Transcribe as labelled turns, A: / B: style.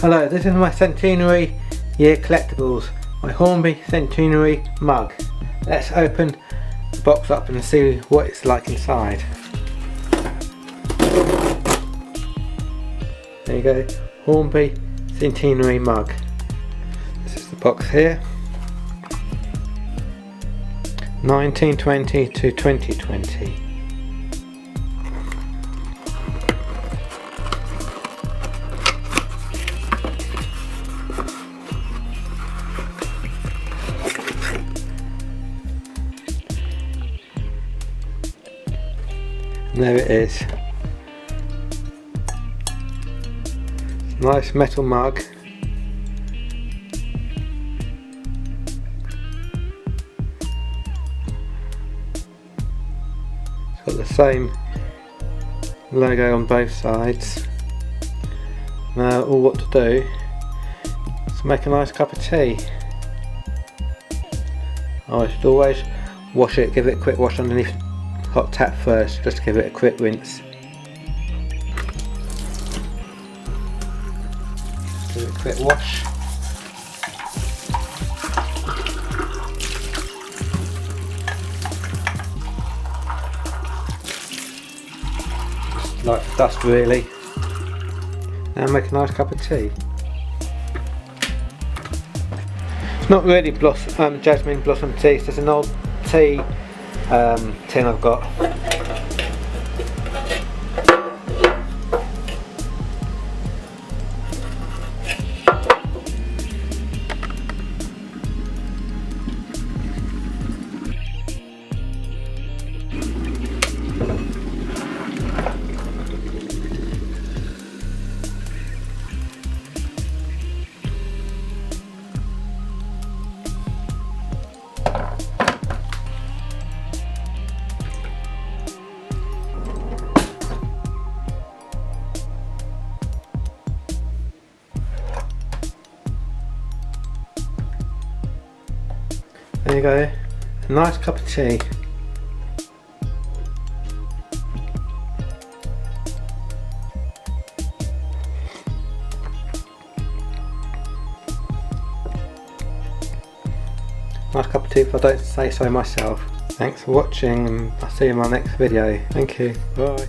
A: Hello, this is my centenary year collectibles, my Hornby Centenary Mug. Let's open the box up and see what it's like inside. There you go, Hornby Centenary Mug. This is the box here. 1920 to 2020. And there it is. Nice metal mug. It's got the same logo on both sides. Now all what to do is make a nice cup of tea. I should always wash it, give it a quick wash underneath hot tap first, just to give it a quick rinse. Give it a quick wash. Just like dust really. Now make a nice cup of tea. It's not really jasmine blossom tea, it's just an old tea tin I've got. There you go, a nice cup of tea. Nice cup of tea if I don't say so myself. Thanks for watching and I'll see you in my next video. Thank you, bye.